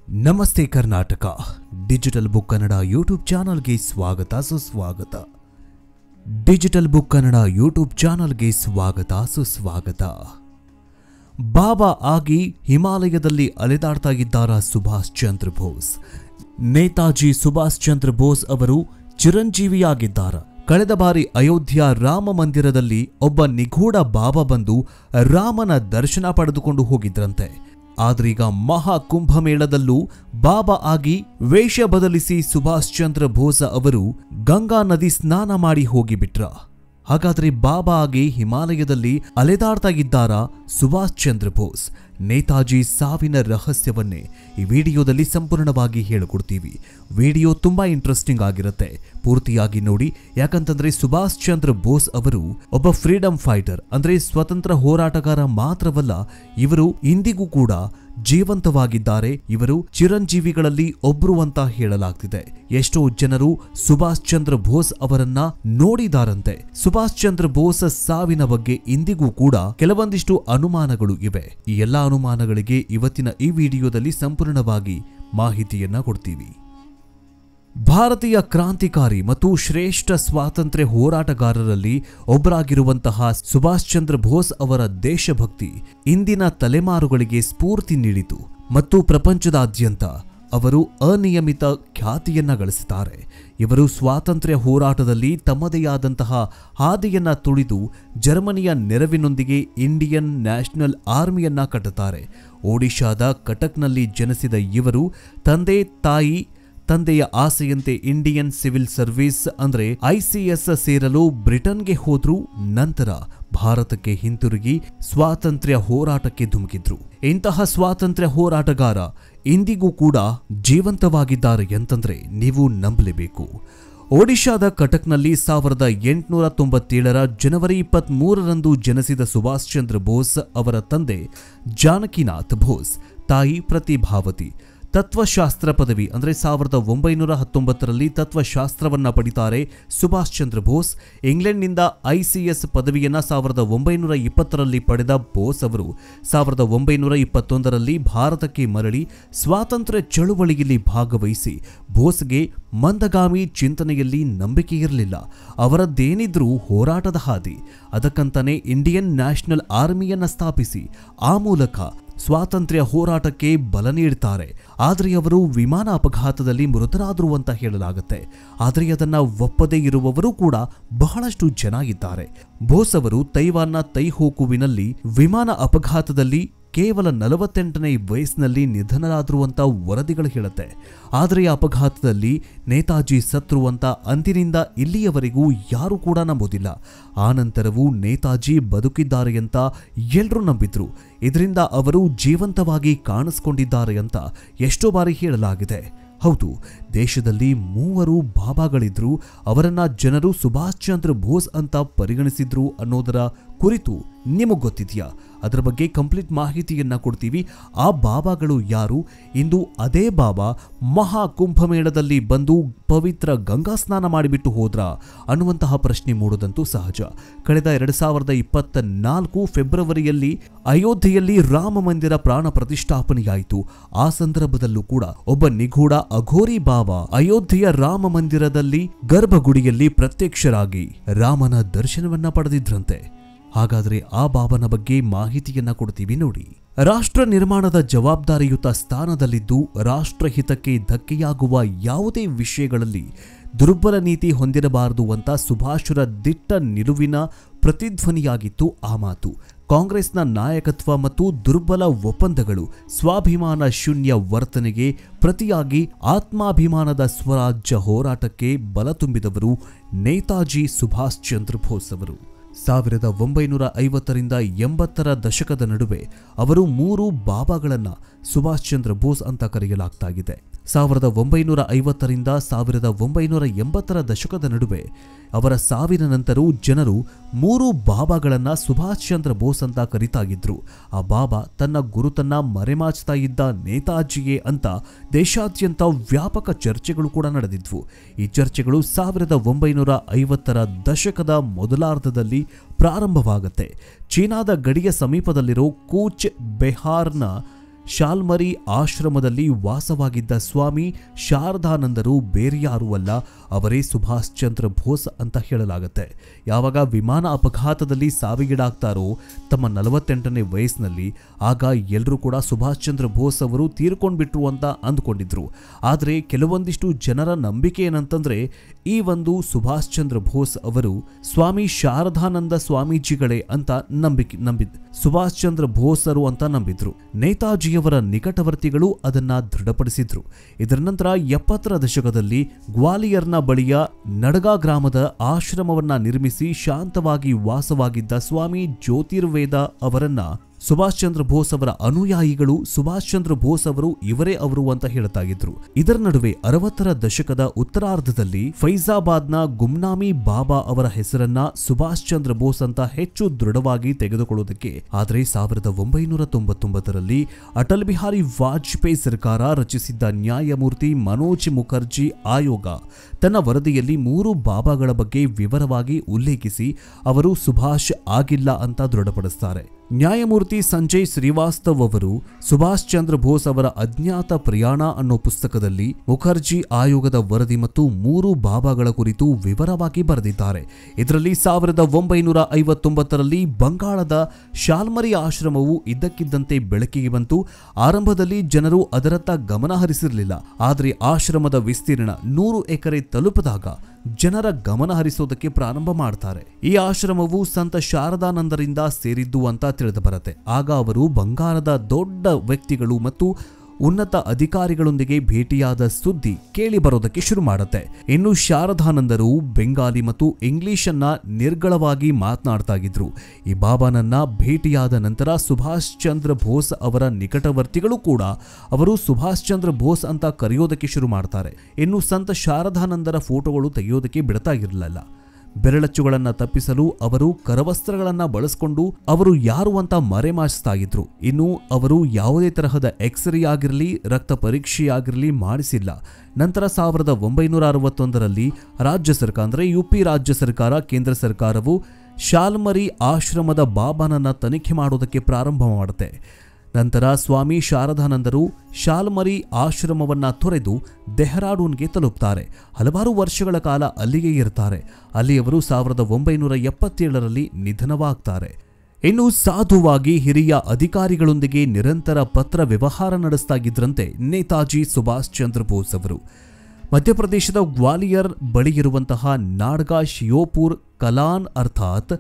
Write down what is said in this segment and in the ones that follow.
ನಮಸ್ತೆ Karnataka digital book Kannada YouTube ಚಾನಲ್ಗೆ ಸ್ವಾಗತ ಸುಸ್ವಾಗತ. ಡಿಜಿಟಲ್ ಬುಕ್ ಕನ್ನಡ ಯೂಟ್ಯೂಬ್ ಚಾನಲ್ಗೆ ಸ್ವಾಗತ. ಬಾಬಾ ಆಗಿ ಹಿಮಾಲಯದಲ್ಲಿ ಅಲೆದಾಡ್ತಾ ಇದ್ದಾರ ಸುಭಾಷ್ ಚಂದ್ರ ಬೋಸ್. ನೇತಾಜಿ ಸುಭಾಷ್ ಚಂದ್ರ ಬೋಸ್ ಅವರು ಚಿರಂಜೀವಿಯಾಗಿದ್ದಾರ. ಕಳೆದ ಬಾರಿ ಅಯೋಧ್ಯ ರಾಮ ಮಂದಿರದಲ್ಲಿ ಒಬ್ಬ ನಿಗೂಢ ಬಾಬಾ ಬಂದು ರಾಮನ ದರ್ಶನ ಪಡೆದುಕೊಂಡು ಹೋಗಿದ್ರಂತೆ. ಆದ್ರೀಗ ಮಹಾ ಕುಂಭಮೇಳದಲ್ಲೂ ಬಾಬಾ ಆಗಿ ವೇಷ ಬದಲಿಸಿ ಸುಭಾಷ್ ಚಂದ್ರ ಬೋಸ್ ಅವರು ಗಂಗಾ ನದಿ ಸ್ನಾನ ಮಾಡಿ ಹೋಗಿಬಿಟ್ರ. ಹಾಗಾದ್ರೆ ಬಾಬಾ ಆಗಿ ಹಿಮಾಲಯದಲ್ಲಿ ಅಲೆದಾಡ್ತಾ ಇದ್ದಾರಾ ಸುಭಾಷ್ ಚಂದ್ರ ಬೋಸ್? ನೇತಾಜಿ ಸಾವಿನ ರಹಸ್ಯವನ್ನೇ ಈ ವಿಡಿಯೋದಲ್ಲಿ ಸಂಪೂರ್ಣವಾಗಿ ಹೇಳಿಕೊಡ್ತೀವಿ. ವಿಡಿಯೋ ತುಂಬಾ ಇಂಟ್ರೆಸ್ಟಿಂಗ್ ಆಗಿರುತ್ತೆ, ಪೂರ್ತಿಯಾಗಿ ನೋಡಿ. ಯಾಕಂತಂದ್ರೆ ಸುಭಾಷ್ ಚಂದ್ರ ಬೋಸ್ ಅವರು ಒಬ್ಬ ಫ್ರೀಡಂ ಫೈಟರ್, ಅಂದ್ರೆ ಸ್ವತಂತ್ರ ಹೋರಾಟಗಾರ ಮಾತ್ರವಲ್ಲ, ಇವರು ಇಂದಿಗೂ ಕೂಡ ಜೀವಂತವಾಗಿದ್ದಾರೆ. ಇವರು ಚಿರಂಜೀವಿಗಳಲ್ಲಿ ಒಬ್ರು ಅಂತ ಹೇಳಲಾಗ್ತಿದೆ. ಎಷ್ಟೋ ಜನರು ಸುಭಾಷ್ ಚಂದ್ರ ಬೋಸ್ ಅವರನ್ನ ನೋಡಿದಾರಂತೆ. ಸುಭಾಷ್ ಚಂದ್ರ ಬೋಸ್ ಸಾವಿನ ಬಗ್ಗೆ ಇಂದಿಗೂ ಕೂಡ ಕೆಲವೊಂದಿಷ್ಟು ಅನುಮಾನಗಳು ಇವೆ. ಈ ಎಲ್ಲಾ ಅನುಮಾನಗಳಿಗೆ ಇವತ್ತಿನ ಈ ವಿಡಿಯೋದಲ್ಲಿ ಸಂಪೂರ್ಣವಾಗಿ ಮಾಹಿತಿಯನ್ನ ಕೊಡ್ತೀವಿ. ಭಾರತೀಯ ಕ್ರಾಂತಿಕಾರಿ ಮತ್ತು ಶ್ರೇಷ್ಠ ಸ್ವಾತಂತ್ರ್ಯ ಹೋರಾಟಗಾರರಲ್ಲಿ ಒಬ್ಬರಾಗಿರುವಂತಹ ಸುಭಾಷ್ ಚಂದ್ರ ಬೋಸ್ ಅವರ ದೇಶಭಕ್ತಿ ಇಂದಿನ ತಲೆಮಾರುಗಳಿಗೆ ಸ್ಫೂರ್ತಿ ನೀಡಿತು ಮತ್ತು ಪ್ರಪಂಚದಾದ್ಯಂತ ಅವರು ಅನಿಯಮಿತ ಖ್ಯಾತಿಯನ್ನ ಗಳಿಸಿದ್ದಾರೆ. ಇವರು ಸ್ವಾತಂತ್ರ್ಯ ಹೋರಾಟದಲ್ಲಿ ತಮ್ಮದೇ ಆದಂತಹ ಹಾದಿಯನ್ನ ತುಳಿದು ಜರ್ಮನಿಯ ನೆರವಿನೊಂದಿಗೆ ಇಂಡಿಯನ್ ನ್ಯಾಷನಲ್ ಆರ್ಮಿಯನ್ನ ಕಟ್ಟುತ್ತಾರೆ. ಒಡಿಶಾದ ಕಟಕ್ನಲ್ಲಿ ಜನಿಸಿದ ಇವರು ತಂದೆಯ ಆಸೆಯಂತೆ ಇಂಡಿಯನ್ ಸಿವಿಲ್ ಸರ್ವಿಸ್ ಅಂದ್ರೆ ICS ಸೇರಲು ಬ್ರಿಟನ್ಗೆ ಹೋದ್ರು. ನಂತರ ಭಾರತಕ್ಕೆ ಹಿಂತಿರುಗಿ ಸ್ವಾತಂತ್ರ್ಯ ಹೋರಾಟಕ್ಕೆ ಧುಮುಕಿದ್ರು. ಇಂತಹ ಸ್ವಾತಂತ್ರ್ಯ ಹೋರಾಟಗಾರ ಇಂದಿಗೂ ಕೂಡ ಜೀವಂತವಾಗಿದ್ದಾರೆ ಅಂತಂದ್ರೆ ನೀವು ನಂಬಲೇಬೇಕು. ಒಡಿಶಾದ ಕಟಕ್ನಲ್ಲಿ 1897 ಜನವರಿ 23ರಂದು ಜನಿಸಿದ ಸುಭಾಷ್ ಚಂದ್ರ ಬೋಸ್ ಅವರ ತಂದೆ ಜಾನಕಿನಾಥ್ ಬೋಸ್, ತಾಯಿ ಪ್ರತಿಭಾವತಿ. ತತ್ವಶಾಸ್ತ್ರ ಪದವಿ ಅಂದ್ರೆ 1919ರಲ್ಲಿ ತತ್ವಶಾಸ್ತ್ರವನ್ನ ಪಡಿತಾರೆ ಸುಭಾಷ್ ಚಂದ್ರ ಬೋಸ್. ಇಂಗ್ಲೆಂಡ್ನಿಂದ ICS ಪದವಿಯನ್ನ 1920ರಲ್ಲಿ ಪಡೆದ ಬೋಸ್ ಅವರು 1921ರಲ್ಲಿ ಭಾರತಕ್ಕೆ ಮರಳಿ ಸ್ವಾತಂತ್ರ್ಯ ಚಳುವಳಿಯಲ್ಲಿ ಭಾಗವಹಿಸಿ ಬೋಸ್ಗೆ ಮಂದಗಾಮಿ ಚಿಂತನೆಯಲ್ಲಿ ನಂಬಿಕೆ ಇರಲಿಲ್ಲ. ಅವರದ್ದೇನಿದ್ರೂ ಹೋರಾಟದ ಹಾದಿ. ಅದಕ್ಕಂತಾನೆ ಇಂಡಿಯನ್ ನ್ಯಾಷನಲ್ ಆರ್ಮಿಯನ್ನ ಸ್ಥಾಪಿಸಿ ಆ ಮೂಲಕ ಸ್ವಾತಂತ್ರ್ಯ ಹೋರಾಟಕ್ಕೆ ಬಲ ನೀಡುತ್ತಾರೆ. ಆದರೆ ಅವರು ವಿಮಾನ ಅಪಘಾತದಲ್ಲಿ ಮೃತರಾದರು ಅಂತ ಹೇಳಲಾಗುತ್ತೆ. ಆದರೆ ಅದನ್ನ ಒಪ್ಪದೇ ಇರುವವರು ಕೂಡ ಬಹಳಷ್ಟು ಜನ ಇದ್ದಾರೆ. ಬೋಸ್ ಅವರು ತೈವಾನ್ನ ತೈಹೋಕುವಿನಲ್ಲಿ ವಿಮಾನ ಅಪಘಾತದಲ್ಲಿ ಕೇವಲ 48ನೇ ವಯಸ್ಸಿನಲ್ಲಿ ನಿಧನರಾದರು ಅಂತ ವರದಿಗಳು ಹೇಳುತ್ತೆ. ಆದರೆ ಆ ಅಪಘಾತದಲ್ಲಿ ನೇತಾಜಿ ಸತ್ರು ಅಂತ ಅಂದಿನಿಂದ ಇಲ್ಲಿಯವರೆಗೂ ಯಾರು ಕೂಡ ನಂಬುದಿಲ್ಲ. ಆ ನಂತರವೂ ನೇತಾಜಿ ಬದುಕಿದ್ದಾರೆ ಅಂತ ಎಲ್ಲರೂ ನಂಬಿದ್ರು. ಇದರಿಂದ ಅವರು ಜೀವಂತವಾಗಿ ಕಾಣಿಸ್ಕೊಂಡಿದ್ದಾರೆ ಅಂತ ಎಷ್ಟೋ ಬಾರಿ ಹೇಳಲಾಗಿದೆ. ಹೌದು, ದೇಶದಲ್ಲಿ 3 ಬಾಬಾಗಳಿದ್ರು. ಅವರನ್ನ ಜನರು ಸುಭಾಷ್ ಚಂದ್ರ ಬೋಸ್ ಅಂತ ಪರಿಗಣಿಸಿದ್ರು ಅನ್ನೋದರ ಕುರಿತು ನಿಮಗೆ ಗೊತ್ತಿದೆಯಾ? ಅದರ ಬಗ್ಗೆ ಕಂಪ್ಲೀಟ್ ಮಾಹಿತಿಯನ್ನ ಕೊಡ್ತೀವಿ. ಆ ಬಾಬಾಗಳು ಯಾರು? ಇಂದು ಅದೇ ಬಾಬಾ ಮಹಾ ಕುಂಭಮೇಳದಲ್ಲಿ ಬಂದು ಪವಿತ್ರ ಗಂಗಾ ಸ್ನಾನ ಮಾಡಿಬಿಟ್ಟು ಹೋದ್ರ ಅನ್ನುವಂತಹ ಪ್ರಶ್ನೆ ಮೂಡೋದಂತೂ ಸಹಜ. ಕಳೆದ 2024 ಫೆಬ್ರವರಿಯಲ್ಲಿ ಅಯೋಧ್ಯೆಯಲ್ಲಿ ರಾಮ ಮಂದಿರ ಪ್ರಾಣ ಪ್ರತಿಷ್ಠಾಪನೆಯಾಯಿತು. ಆ ಸಂದರ್ಭದಲ್ಲೂ ಕೂಡ ಒಬ್ಬ ನಿಗೂಢ ಅಘೋರಿ ಬಾಬಾ ಅಯೋಧ್ಯೆಯ ರಾಮ ಮಂದಿರದಲ್ಲಿ ಗರ್ಭಗುಡಿಯಲ್ಲಿ ಪ್ರತ್ಯಕ್ಷರಾಗಿ ರಾಮನ ದರ್ಶನವನ್ನ ಪಡೆದಿದ್ರಂತೆ. ಹಾಗಾದ್ರೆ ಆ ಬಾಬನ ಬಗ್ಗೆ ಮಾಹಿತಿಯನ್ನ ಕೊಡ್ತೀವಿ ನೋಡಿ. ರಾಷ್ಟ್ರ ನಿರ್ಮಾಣದ ಜವಾಬ್ದಾರಿಯುತ ಸ್ಥಾನದಲ್ಲಿದ್ದು ರಾಷ್ಟ್ರಹಿತಕ್ಕೆ ಧಕ್ಕೆಯಾಗುವ ಯಾವುದೇ ವಿಷಯಗಳಲ್ಲಿ ದುರ್ಬಲ ನೀತಿ ಹೊಂದಿರಬಾರದು ಅಂತ ಸುಭಾಷ್ರ ದಿಟ್ಟ ನಿಲುವಿನ ಪ್ರತಿಧ್ವನಿಯಾಗಿತ್ತು ಆ ಮಾತು. ಕಾಂಗ್ರೆಸ್ನ ನಾಯಕತ್ವ ಮತ್ತು ದುರ್ಬಲ ಒಪ್ಪಂದಗಳು, ಸ್ವಾಭಿಮಾನ ಶೂನ್ಯ ವರ್ತನೆಗೆ ಪ್ರತಿಯಾಗಿ ಆತ್ಮಾಭಿಮಾನದ ಸ್ವರಾಜ್ಯ ಹೋರಾಟಕ್ಕೆ ಬಲ ತುಂಬಿದವರು ನೇತಾಜಿ ಸುಭಾಷ್ ಚಂದ್ರ ಬೋಸ್ ಅವರು. 1950ರಿಂದ 80ರ ದಶಕದ ನಡುವೆ ಅವರು 3 ಬಾಬಾಗಳನ್ನ ಸುಭಾಷ್ ಚಂದ್ರ ಬೋಸ್ ಅಂತ ಕರೆಯಲಾಗ್ತಾ ಇದೆ. 1950ರಿಂದ 1980ರ ದಶಕದ ನಡುವೆ ಅವರ ಸಾವಿನ ನಂತರ ಜನರು 3 ಬಾಬಾಗಳನ್ನ ಸುಭಾಷ್ ಚಂದ್ರ ಬೋಸ್ ಅಂತ ಕರೀತಾ ಇದ್ರು. ಆ ಬಾಬಾ ತನ್ನ ಗುರುತನ್ನ ಮರೆಮಾಚ್ತಾ ಇದ್ದ ನೇತಾಜಿಯೇ ಅಂತ ದೇಶಾದ್ಯಂತ ವ್ಯಾಪಕ ಚರ್ಚೆಗಳು ಕೂಡ ನಡೆದಿದ್ವು. ಈ ಚರ್ಚೆಗಳು 1950ರ ದಶಕದ ಮೊದಲಾರ್ಧದಲ್ಲಿ ಪ್ರಾರಂಭವಾಗುತ್ತೆ. ಚೀನಾದ ಗಡಿಯ ಸಮೀಪದಲ್ಲಿರೋ ಕೂಚ್ ಬೆಹಾರ್ನ ಶಾಲ್ಮರಿ ಆಶ್ರಮದಲ್ಲಿ ವಾಸವಾಗಿದ್ದ ಸ್ವಾಮಿ ಶಾರದಾನಂದರು ಬೇರೆಯಾರೂ ಅಲ್ಲ, ಅವರೇ ಸುಭಾಷ್ ಚಂದ್ರ ಬೋಸ್ ಅಂತ ಹೇಳಲಾಗುತ್ತೆ. ಯಾವಾಗ ವಿಮಾನ ಅಪಘಾತದಲ್ಲಿ ಸಾವಿಗೀಡಾಗ್ತಾರೋ ತಮ್ಮ 48ನೇ ವಯಸ್ಸಿನಲ್ಲಿ, ಆಗ ಎಲ್ಲರೂ ಕೂಡ ಸುಭಾಷ್ ಚಂದ್ರ ಬೋಸ್ ಅವರು ತೀರ್ಕೊಂಡ್ಬಿಟ್ರು ಅಂತ ಅಂದ್ಕೊಂಡಿದ್ರು. ಆದರೆ ಕೆಲವೊಂದಿಷ್ಟು ಜನರ ನಂಬಿಕೆ ಏನಂತಂದ್ರೆ, ಈ ಒಂದು ಸುಭಾಷ್ ಚಂದ್ರ ಬೋಸ್ ಅವರು ಸ್ವಾಮಿ ಶಾರದಾನಂದ ಸ್ವಾಮೀಜಿಗಳೇ ಅಂತ ಸುಭಾಷ್ ಚಂದ್ರ ಬೋಸರು ಅಂತ ನಂಬಿದ್ರು. ನೇತಾಜಿಯವರ ನಿಕಟವರ್ತಿಗಳು ಅದನ್ನ ದೃಢಪಡಿಸಿದ್ರು. ಇದರ ನಂತರ 70ರ ದಶಕದಲ್ಲಿ ಗ್ವಾಲಿಯರ್ನ ಬಳಿಯ ನಡಗಾ ಗ್ರಾಮದ ಆಶ್ರಮವನ್ನ ನಿರ್ಮಿಸಿ ಶಾಂತವಾಗಿ ವಾಸವಾಗಿದ್ದ ಸ್ವಾಮಿ ಜ್ಯೋತಿರ್ವೇದ ಅವರನ್ನ ಸುಭಾಷ್ ಚಂದ್ರ ಬೋಸ್ ಅವರ ಅನುಯಾಯಿಗಳು ಸುಭಾಷ್ ಚಂದ್ರ ಬೋಸ್ ಅವರು ಇವರೇ ಅವರು ಅಂತ ಹೇಳ್ತಾಗಿದ್ರು. ಇದರ ನಡುವೆ 60ರ ದಶಕದ ಉತ್ತರಾರ್ಧದಲ್ಲಿ ಫೈಜಾಬಾದ್ನ ಗುಮ್ನಾಮಿ ಬಾಬಾ ಅವರ ಹೆಸರನ್ನ ಸುಭಾಷ್ ಚಂದ್ರ ಬೋಸ್ ಅಂತ ಹೆಚ್ಚು ದೃಢವಾಗಿ ತೆಗೆದುಕೊಳ್ಳುವುದಕ್ಕೆ, ಆದರೆ 1999ರಲ್ಲಿ ಅಟಲ್ ಬಿಹಾರಿ ವಾಜಪೇಯಿ ಸರ್ಕಾರ ರಚಿಸಿದ್ದ ನ್ಯಾಯಮೂರ್ತಿ ಮನೋಜ್ ಮುಖರ್ಜಿ ಆಯೋಗ ತನ್ನ ವರದಿಯಲ್ಲಿ 3 ಬಾಬಾಗಳ ಬಗ್ಗೆ ವಿವರವಾಗಿ ಉಲ್ಲೇಖಿಸಿ ಅವರು ಸುಭಾಷ್ ಆಗಿಲ್ಲ ಅಂತ ದೃಢಪಡಿಸುತ್ತಾರೆ. ನ್ಯಾಯಮೂರ್ತಿ ಸಂಜಯ್ ಶ್ರೀವಾಸ್ತವ್ ಅವರು ಸುಭಾಷ್ ಚಂದ್ರ ಬೋಸ್ ಅವರ ಅಜ್ಞಾತ ಪ್ರಯಾಣ ಅನ್ನೋ ಪುಸ್ತಕದಲ್ಲಿ ಮುಖರ್ಜಿ ಆಯೋಗದ ವರದಿ ಮತ್ತು 3 ಬಾಬಾಗಳ ಕುರಿತು ವಿವರವಾಗಿ ಬರೆದಿದ್ದಾರೆ. ಇದರಲ್ಲಿ 1959ರಲ್ಲಿ ಬಂಗಾಳದ ಶಾಲ್ಮರಿ ಆಶ್ರಮವು ಇದ್ದಕ್ಕಿದ್ದಂತೆ ಬೆಳಕಿಗೆ ಬಂತು. ಆರಂಭದಲ್ಲಿ ಜನರು ಅದರತ್ತ ಗಮನ ಹರಿಸಿರಲಿಲ್ಲ, ಆದರೆ ಆಶ್ರಮದ ವಿಸ್ತೀರ್ಣ 100 ಎಕರೆ ತಲುಪಿದಾಗ ಜನರ ಗಮನ ಹರಿಸೋದಕ್ಕೆ ಪ್ರಾರಂಭ ಮಾಡ್ತಾರೆ. ಈ ಆಶ್ರಮವು ಸಂತ ಶಾರದಾನಂದರಿಂದ ಸೇರಿದ್ದು ಅಂತ ತಿಳಿದು ಬರುತ್ತೆ. ಆಗ ಅವರು ಬಂಗಾರದ ದೊಡ್ಡ ವ್ಯಕ್ತಿಗಳು ಮತ್ತು ಉನ್ನತ ಅಧಿಕಾರಿಗಳೊಂದಿಗೆ ಭೇಟಿಯಾದ ಸುದ್ದಿ ಕೇಳಿ ಬರೋದಕ್ಕೆ ಶುರು ಮಾಡುತ್ತೆ. ಇನ್ನು ಶಾರದಾನಂದರು ಬೆಂಗಾಲಿ ಮತ್ತು ಇಂಗ್ಲಿಷ್ ಅನ್ನ ನಿರ್ಗಳವಾಗಿ ಮಾತನಾಡ್ತಾ ಇದ್ರು. ಈ ಬಾಬಾನನ್ನ ಭೇಟಿಯಾದ ನಂತರ ಸುಭಾಷ್ ಚಂದ್ರ ಬೋಸ್ ಅವರ ನಿಕಟವರ್ತಿಗಳು ಕೂಡ ಅವರು ಸುಭಾಷ್ ಚಂದ್ರ ಬೋಸ್ ಅಂತ ಕರೆಯೋದಕ್ಕೆ ಶುರು ಮಾಡ್ತಾರೆ. ಇನ್ನು ಸಂತ ಶಾರದಾನಂದರ ಫೋಟೋಗಳು ತೆಗೆಯೋದಕ್ಕೆ ಬಿಡ್ತಾ ಇರಲಿಲ್ಲ. ಬೆರಳಚ್ಚುಗಳನ್ನ ತಪ್ಪಿಸಲು ಅವರು ಕರವಸ್ತ್ರಗಳನ್ನ ಬಳಸಿಕೊಂಡು ಅವರು ಯಾರು ಅಂತ ಮರೆಮಾಚಿಸ್ತಾ ಇದ್ರು. ಇನ್ನು ಅವರು ಯಾವುದೇ ತರಹದ ಎಕ್ಸ್ರೇ ಆಗಿರಲಿ ರಕ್ತ ಪರೀಕ್ಷೆಯಾಗಿರಲಿ ಮಾಡಿಸಿಲ್ಲ. ನಂತರ 1961ರಲ್ಲಿ ರಾಜ್ಯ ಸರ್ಕಾರ ಅಂದರೆ ಯುಪಿ ರಾಜ್ಯ ಸರ್ಕಾರ, ಕೇಂದ್ರ ಸರ್ಕಾರವು ಶಾಲ್ಮರಿ ಆಶ್ರಮದ ಬಾಬಾನನ್ನ ತನಿಖೆ ಮಾಡೋದಕ್ಕೆ ಪ್ರಾರಂಭ ಮಾಡುತ್ತೆ. ನಂತರ ಸ್ವಾಮಿ ಶಾರದಾನಂದರು ಶಾಲ್ಮರಿ ಆಶ್ರಮವನ್ನ ತೊರೆದು ಡೆಹ್ರಾಡೂನ್ಗೆ ತಲುಪ್ತಾರೆ. ಹಲವಾರು ವರ್ಷಗಳ ಕಾಲ ಅಲ್ಲಿಗೆ ಇರ್ತಾರೆ. ಅಲ್ಲಿ ಅವರು 1977ರಲ್ಲಿ ನಿಧನವಾಗ್ತಾರೆ. ಇನ್ನು ಸಾಧುವಾಗಿ ಹಿರಿಯ ಅಧಿಕಾರಿಗಳೊಂದಿಗೆ ನಿರಂತರ ಪತ್ರ ವ್ಯವಹಾರ ನಡೆಸ್ತಾ ಇದ್ರಂತೆ ನೇತಾಜಿ ಸುಭಾಷ್ ಚಂದ್ರ ಬೋಸ್ ಅವರು. ಮಧ್ಯಪ್ರದೇಶದ ಗ್ವಾಲಿಯರ್ ಬಳಿ ಇರುವಂತಹ ನಾಡ್ಗಾ ಶಿಯೋಪುರ್ ಕಲಾನ್ ಅರ್ಥಾತ್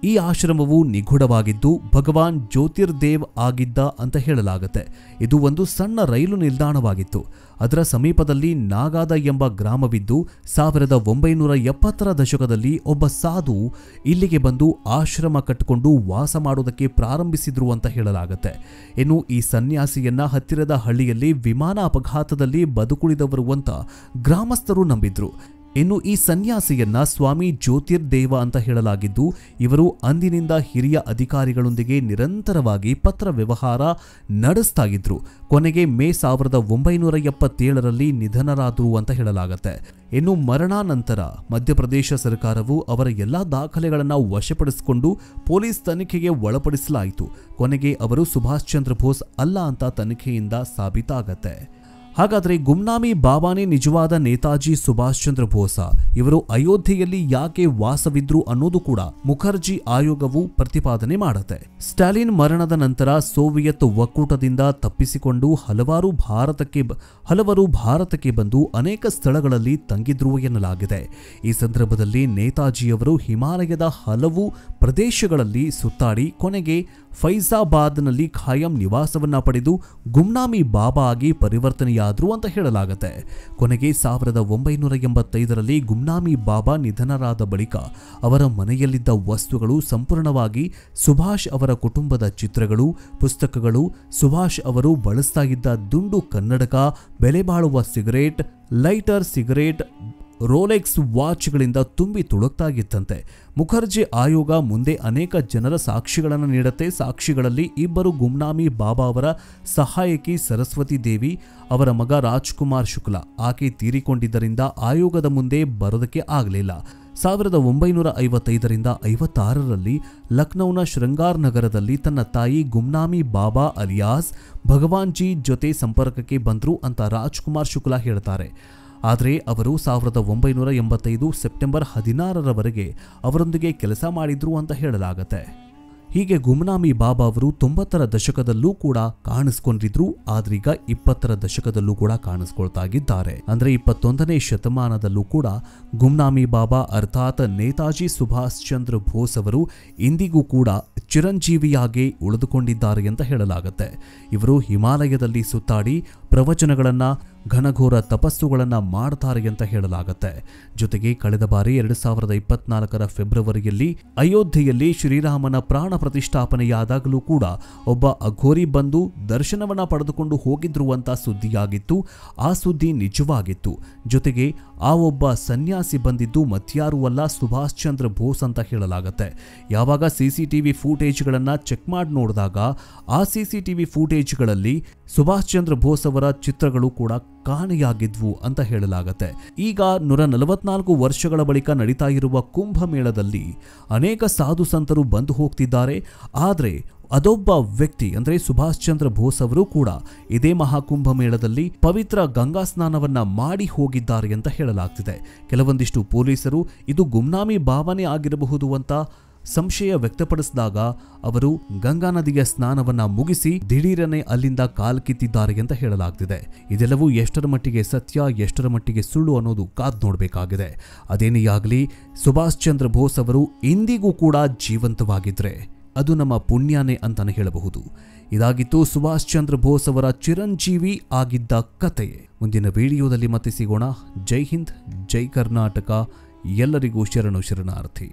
ಈ ಆಶ್ರಮವು ನಿಗೂಢವಾಗಿದ್ದು ಭಗವಾನ್ ಜ್ಯೋತಿರ್ದೇವ್ ಆಗಿದ್ದ ಅಂತ ಹೇಳಲಾಗುತ್ತೆ. ಇದು ಒಂದು ಸಣ್ಣ ರೈಲು ನಿಲ್ದಾಣವಾಗಿತ್ತು. ಅದರ ಸಮೀಪದಲ್ಲಿ ನಾಗಾದ ಎಂಬ ಗ್ರಾಮವಿದ್ದು 1970ರ ದಶಕದಲ್ಲಿ ಒಬ್ಬ ಸಾಧು ಇಲ್ಲಿಗೆ ಬಂದು ಆಶ್ರಮ ಕಟ್ಟಿಕೊಂಡು ವಾಸ ಮಾಡೋದಕ್ಕೆ ಪ್ರಾರಂಭಿಸಿದ್ರು ಅಂತ ಹೇಳಲಾಗುತ್ತೆ. ಇನ್ನು ಈ ಸನ್ಯಾಸಿಯನ್ನ ಹತ್ತಿರದ ಹಳ್ಳಿಯಲ್ಲಿ ವಿಮಾನ ಅಪಘಾತದಲ್ಲಿ ಬದುಕುಳಿದವರು ಅಂತ ಗ್ರಾಮಸ್ಥರು ನಂಬಿದ್ರು. ಇನ್ನು ಈ ಸನ್ಯಾಸಿಯನ್ನ ಸ್ವಾಮಿ ಜ್ಯೋತಿರ್ದೇವ ಅಂತ ಹೇಳಲಾಗಿದ್ದು ಇವರು ಅಂದಿನಿಂದ ಹಿರಿಯ ಅಧಿಕಾರಿಗಳೊಂದಿಗೆ ನಿರಂತರವಾಗಿ ಪತ್ರ ವ್ಯವಹಾರ ನಡೆಸ್ತಾ ಇದ್ರು. ಕೊನೆಗೆ ಮೇ 1977ರಲ್ಲಿ ನಿಧನರಾದರು ಅಂತ ಹೇಳಲಾಗುತ್ತೆ. ಇನ್ನು ಮರಣಾನಂತರ ಮಧ್ಯಪ್ರದೇಶ ಸರ್ಕಾರವು ಅವರ ಎಲ್ಲಾ ದಾಖಲೆಗಳನ್ನು ವಶಪಡಿಸಿಕೊಂಡು ಪೊಲೀಸ್ ತನಿಖೆಗೆ ಒಳಪಡಿಸಲಾಯಿತು. ಕೊನೆಗೆ ಅವರು ಸುಭಾಷ್ ಚಂದ್ರ ಬೋಸ್ ಅಲ್ಲ ಅಂತ ತನಿಖೆಯಿಂದ ಸಾಬೀತಾಗತ್ತೆ. ಹಾಗಾದರೆ ಗುಮ್ನಾಮಿ ಬಾಬಾನೇ ನಿಜವಾದ ನೇತಾಜಿ ಸುಭಾಷ್ ಚಂದ್ರ ಬೋಸ? ಇವರು ಅಯೋಧ್ಯೆಯಲ್ಲಿ ಯಾಕೆ ವಾಸವಿದ್ರು ಅನ್ನೋದು ಕೂಡ ಮುಖರ್ಜಿ ಆಯೋಗವು ಪ್ರತಿಪಾದನೆ ಮಾಡುತ್ತೆ. ಸ್ಟಾಲಿನ್ ಮರಣದ ನಂತರ ಸೋವಿಯತ್ ಒಕ್ಕೂಟದಿಂದ ತಪ್ಪಿಸಿಕೊಂಡು ಹಲವರು ಭಾರತಕ್ಕೆ ಬಂದು ಅನೇಕ ಸ್ಥಳಗಳಲ್ಲಿ ತಂಗಿದ್ರು ಎನ್ನಲಾಗಿದೆ. ಈ ಸಂದರ್ಭದಲ್ಲಿ ನೇತಾಜಿಯವರು ಹಿಮಾಲಯದ ಹಲವು ಪ್ರದೇಶಗಳಲ್ಲಿ ಸುತ್ತಾಡಿ ಕೊನೆಗೆ ಫೈಜಾಬಾದ್ನಲ್ಲಿ ಖಾಯಂ ನಿವಾಸವನ್ನ ಪಡೆದು ಗುಮ್ನಾಮಿ ಬಾಬಾ ಆಗಿ ಪರಿವರ್ತನೆಯಾದ್ರು ಅಂತ ಹೇಳಲಾಗುತ್ತೆ. ಕೊನೆಗೆ 1985ರಲ್ಲಿ ಗುಮ್ನಾಮಿ ಬಾಬಾ ನಿಧನರಾದ ಬಳಿಕ ಅವರ ಮನೆಯಲ್ಲಿದ್ದ ವಸ್ತುಗಳು ಸಂಪೂರ್ಣವಾಗಿ ಸುಭಾಷ್ ಅವರ ಕುಟುಂಬದ ಚಿತ್ರಗಳು, ಪುಸ್ತಕಗಳು, ಸುಭಾಷ್ ಅವರು ಬಳಸ್ತಾ ಇದ್ದ ದುಂಡು ಕನ್ನಡಕ, ಬೆಲೆ ಬಾಳುವ ಸಿಗರೇಟ್, ಲೈಟರ್ ಸಿಗರೇಟ್, ರೋಲೆಕ್ಸ್ ವಾಚ್ಗಳಿಂದ ತುಂಬಿ ತುಳುಕ್ತಾಗಿತ್ತಂತೆ. ಮುಖರ್ಜಿ ಆಯೋಗ ಮುಂದೆ ಅನೇಕ ಜನರ ಸಾಕ್ಷಿಗಳನ್ನು ನೀಡುತ್ತೆ. ಸಾಕ್ಷಿಗಳಲ್ಲಿ ಇಬ್ಬರು ಗುಮ್ನಾಮಿ ಬಾಬಾ ಅವರ ಸಹಾಯಕಿ ಸರಸ್ವತಿ ದೇವಿ, ಅವರ ಮಗ ರಾಜ್ಕುಮಾರ್ ಶುಕ್ಲಾ. ಆಕೆ ತೀರಿಕೊಂಡಿದ್ದರಿಂದ ಆಯೋಗದ ಮುಂದೆ ಬರೋದಕ್ಕೆ ಆಗಲಿಲ್ಲ. 1955ರಿಂದ 56ರಲ್ಲಿ ಲಕ್ನೌನ ಶೃಂಗಾರ್ ನಗರದಲ್ಲಿ ತನ್ನ ತಾಯಿ ಗುಮ್ನಾಮಿ ಬಾಬಾ ಅಲಿಯಾಸ್ ಭಗವಾನ್ ಜಿ ಜೊತೆ ಸಂಪರ್ಕಕ್ಕೆ ಬಂದ್ರು ಅಂತ ರಾಜ್ಕುಮಾರ್ ಶುಕ್ಲಾ ಹೇಳ್ತಾರೆ. ಆದರೆ ಅವರು 1985 ಸೆಪ್ಟೆಂಬರ್ 16ರವರೆಗೆ ಅವರೊಂದಿಗೆ ಕೆಲಸ ಮಾಡಿದ್ರು ಅಂತ ಹೇಳಲಾಗುತ್ತೆ. ಹೀಗೆ ಗುಮ್ನಾಮಿ ಬಾಬಾ ಅವರು 90ರ ದಶಕದಲ್ಲೂ ಕೂಡ ಕಾಣಿಸ್ಕೊಂಡಿದ್ರು. ಆದ್ರೀಗ 20ರ ದಶಕದಲ್ಲೂ ಕೂಡ ಕಾಣಿಸ್ಕೊಳ್ತಾ ಇದ್ದಾರೆ. ಅಂದ್ರೆ 21ನೇ ಶತಮಾನದಲ್ಲೂ ಕೂಡ ಗುಮ್ನಾಮಿ ಬಾಬಾ ಅರ್ಥಾತ್ ನೇತಾಜಿ ಸುಭಾಷ್ ಚಂದ್ರ ಬೋಸ್ ಅವರು ಇಂದಿಗೂ ಕೂಡ ಚಿರಂಜೀವಿಯಾಗಿ ಉಳಿದುಕೊಂಡಿದ್ದಾರೆ ಅಂತ ಹೇಳಲಾಗುತ್ತೆ. ಇವರು ಹಿಮಾಲಯದಲ್ಲಿ ಸುತ್ತಾಡಿ ಪ್ರವಚನಗಳನ್ನ ಘನಘೋರ ತಪಸ್ಸುಗಳನ್ನ ಮಾಡ್ತಾರೆ ಅಂತ ಹೇಳಲಾಗುತ್ತೆ. ಜೊತೆಗೆ ಕಳೆದ ಬಾರಿ 2024ರ ಫೆಬ್ರವರಿಯಲ್ಲಿ ಅಯೋಧ್ಯೆಯಲ್ಲಿ ಶ್ರೀರಾಮನ ಪ್ರಾಣ ಪ್ರತಿಷ್ಠಾಪನೆಯಾದಾಗಲೂ ಕೂಡ ಒಬ್ಬ ಅಘೋರಿ ಬಂದು ದರ್ಶನವನ್ನ ಪಡೆದುಕೊಂಡು ಹೋಗಿದ್ರು ಅಂತ ಸುದ್ದಿಯಾಗಿತ್ತು. ಆ ಸುದ್ದಿ ನಿಜವಾಗಿತ್ತು. ಜೊತೆಗೆ ಆ ಒಬ್ಬ ಸನ್ಯಾಸಿ ಬಂದಿದ್ದು ಮತ್ಯಾರೂ ಅಲ್ಲ, ಸುಭಾಷ್ ಚಂದ್ರ ಬೋಸ್ ಅಂತ ಹೇಳಲಾಗುತ್ತೆ. ಯಾವಾಗ ಸಿಸಿಟಿವಿ ಫೂಟೇಜ್ಗಳನ್ನ ಚೆಕ್ ಮಾಡಿ ನೋಡಿದಾಗ ಆ ಸಿಸಿಟಿವಿ ಫೂಟೇಜ್ಗಳಲ್ಲಿ ಸುಭಾಷ್ ಚಂದ್ರ ಬೋಸ್ ಅವರ ಚಿತ್ರಗಳು ಕೂಡ ಕಾಣೆಯಾಗಿದ್ವು ಅಂತ ಹೇಳಲಾಗುತ್ತೆ. ಈಗ 144 ವರ್ಷಗಳ ಬಳಿಕ ನಡೀತಾ ಇರುವ ಕುಂಭಮೇಳದಲ್ಲಿ ಅನೇಕ ಸಾಧು ಸಂತರು ಬಂದು ಹೋಗ್ತಿದ್ದಾರೆ. ಆದರೆ ಅದೊಬ್ಬ ವ್ಯಕ್ತಿ ಅಂದ್ರೆ ಸುಭಾಷ್ ಚಂದ್ರ ಬೋಸ್ ಅವರು ಕೂಡ ಇದೇ ಮಹಾಕುಂಭ ಮೇಳದಲ್ಲಿ ಪವಿತ್ರ ಗಂಗಾ ಸ್ನಾನವನ್ನ ಮಾಡಿ ಹೋಗಿದ್ದಾರೆ ಅಂತ ಹೇಳಲಾಗ್ತಿದೆ. ಕೆಲವೊಂದಿಷ್ಟು ಪೊಲೀಸರು ಇದು ಗುಮ್ನಾಮಿ ಬಾಬಾನೇ ಆಗಿರಬಹುದು ಅಂತ ಸಂಶಯ ವ್ಯಕ್ತಪಡಿಸಿದಾಗ ಅವರು ಗಂಗಾ ನದಿಯ ಸ್ನಾನವನ್ನ ಮುಗಿಸಿ ದಿಢೀರನೆ ಅಲ್ಲಿಂದ ಕಾಲ್ಕಿತ್ತಿದ್ದಾರೆ ಅಂತ ಹೇಳಲಾಗ್ತಿದೆ. ಇದೆಲ್ಲವೂ ಎಷ್ಟರ ಮಟ್ಟಿಗೆ ಸತ್ಯ, ಎಷ್ಟರ ಮಟ್ಟಿಗೆ ಸುಳ್ಳು ಅನ್ನೋದು ಕಾದ್ ನೋಡಬೇಕಾಗಿದೆ. ಅದೇನೇ ಆಗಲಿ, ಸುಭಾಷ್ ಚಂದ್ರ ಬೋಸ್ ಅವರು ಇಂದಿಗೂ ಕೂಡ ಜೀವಂತವಾಗಿದ್ರೆ ಅದು ನಮ್ಮ ಪುಣ್ಯನೇ ಅಂತಾನೆ ಹೇಳಬಹುದು. ಇದಾಗಿತ್ತು ಸುಭಾಷ್ ಚಂದ್ರ ಬೋಸ್ ಅವರ ಚಿರಂಜೀವಿ ಆಗಿದ್ದ ಕತೆ. ಮುಂದಿನ ವಿಡಿಯೋದಲ್ಲಿ ಮತ್ತೆ ಸಿಗೋಣ. ಜೈ ಹಿಂದ್, ಜೈ ಕರ್ನಾಟಕ. ಎಲ್ಲರಿಗೂ ಶರಣು ಶರಣಾರ್ಥಿ.